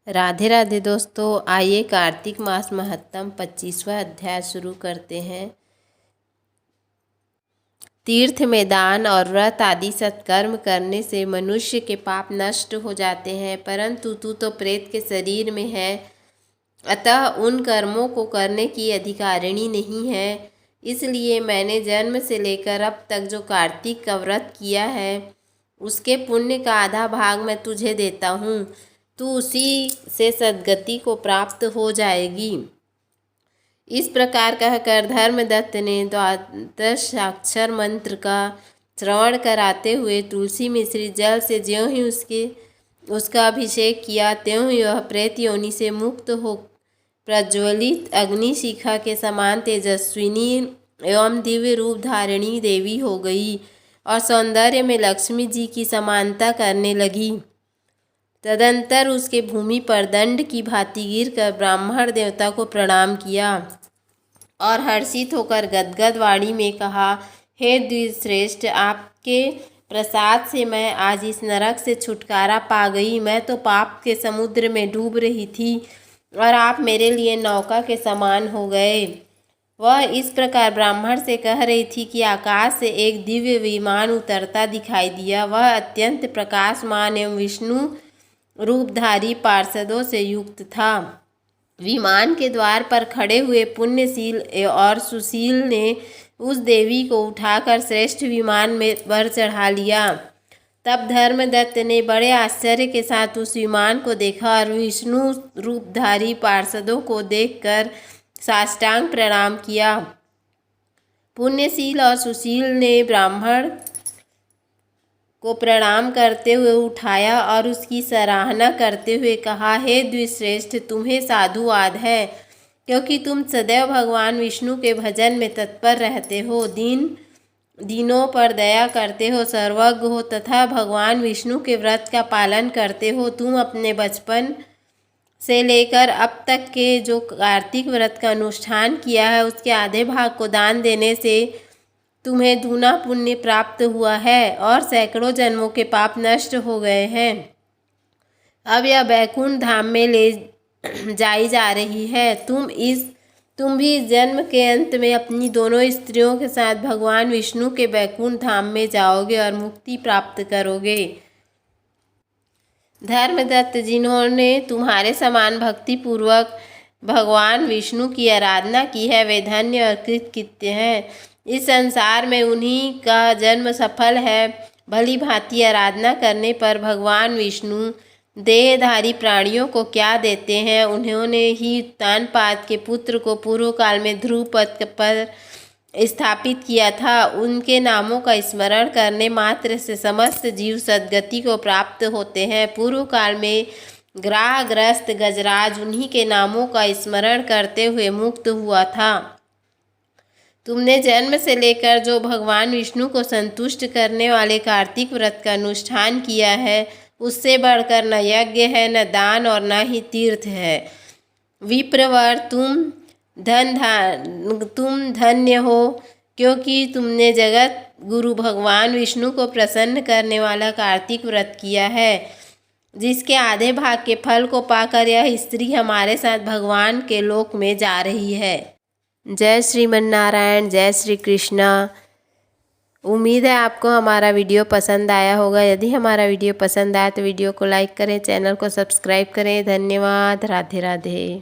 राधे राधे दोस्तों, आइए कार्तिक मास महत्तम 25वां अध्याय शुरू करते हैं। तीर्थ में दान और व्रत आदि सत्कर्म करने से मनुष्य के पाप नष्ट हो जाते हैं, परंतु तू तो प्रेत के शरीर में है, अतः उन कर्मों को करने की अधिकारिणी नहीं है। इसलिए मैंने जन्म से लेकर अब तक जो कार्तिक का व्रत किया है उसके पुण्य का आधा भाग मैं तुझे देता हूँ। तू उसी से सद्गति को प्राप्त हो जाएगी। इस प्रकार कहकर धर्मदत्त ने द्वादशाक्षर मंत्र का श्रवण कराते हुए तुलसी मिश्रित जल से ज्यों ही उसका अभिषेक किया, त्यों ही वह प्रेत योनि से मुक्त हो प्रज्वलित अग्निशिखा के समान तेजस्विनी एवं दिव्य रूप धारिणी देवी हो गई और सौंदर्य में लक्ष्मी जी की समानता करने लगी। तदंतर उसके भूमि पर दंड की भांति गिरकर ब्राह्मण देवता को प्रणाम किया और हर्षित होकर गदगद वाणी में कहा, हे द्विश्रेष्ठ, आपके प्रसाद से मैं आज इस नरक से छुटकारा पा गई। मैं तो पाप के समुद्र में डूब रही थी और आप मेरे लिए नौका के समान हो गए। वह इस प्रकार ब्राह्मण से कह रही थी कि आकाश से एक दिव्य विमान उतरता दिखाई दिया। वह अत्यंत प्रकाशमान एवं विष्णु रूपधारी पार्षदों से युक्त था। विमान के द्वार पर खड़े हुए पुण्यशील और सुशील ने उस देवी को उठाकर श्रेष्ठ विमान में पर चढ़ा लिया। तब धर्मदत्त ने बड़े आश्चर्य के साथ उस विमान को देखा और विष्णु रूपधारी पार्षदों को देखकर साष्टांग प्रणाम किया। पुण्यशील और सुशील ने ब्राह्मण को प्रणाम करते हुए उठाया और उसकी सराहना करते हुए कहा, हे द्विश्रेष्ठ, तुम्हें साधुवाद है, क्योंकि तुम सदैव भगवान विष्णु के भजन में तत्पर रहते हो, दीनों पर दया करते हो, सर्वज्ञ हो तथा भगवान विष्णु के व्रत का पालन करते हो। तुम अपने बचपन से लेकर अब तक के जो कार्तिक व्रत का अनुष्ठान किया है उसके आधे भाग को दान देने से तुम्हें दूना पुण्य प्राप्त हुआ है और सैकड़ों जन्मों के पाप नष्ट हो गए हैं। अब यह बैकुंठ धाम में ले जाई जा रही है। तुम भी इस जन्म के अंत में अपनी दोनों स्त्रियों के साथ भगवान विष्णु के बैकुंठ धाम में जाओगे और मुक्ति प्राप्त करोगे। धर्मदत्त, जिन्होंने तुम्हारे समान भक्ति पूर्वक भगवान विष्णु की आराधना की है, वे धन्य और कृतकृत्य हैं। इस संसार में उन्हीं का जन्म सफल है। भली भांति आराधना करने पर भगवान विष्णु देहधारी प्राणियों को क्या देते हैं। उन्होंने ही उत्तानपाद के पुत्र को पूर्व काल में ध्रुव पद पर स्थापित किया था। उनके नामों का स्मरण करने मात्र से समस्त जीव सद्गति को प्राप्त होते हैं। पूर्व काल में ग्राहग्रस्त गजराज उन्हीं के नामों का स्मरण करते हुए मुक्त हुआ था। तुमने जन्म से लेकर जो भगवान विष्णु को संतुष्ट करने वाले कार्तिक व्रत का अनुष्ठान किया है उससे बढ़कर न यज्ञ है, न दान और न ही तीर्थ है। विप्रवर, तुम धन्य हो, क्योंकि तुमने जगत गुरु भगवान विष्णु को प्रसन्न करने वाला कार्तिक व्रत किया है, जिसके आधे भाग के फल को पाकर यह स्त्री हमारे साथ भगवान के लोक में जा रही है। जय श्रीमन नारायण, जय श्री कृष्णा। उम्मीद है आपको हमारा वीडियो पसंद आया होगा। यदि हमारा वीडियो पसंद आया तो वीडियो को लाइक करें, चैनल को सब्सक्राइब करें। धन्यवाद। राधे राधे।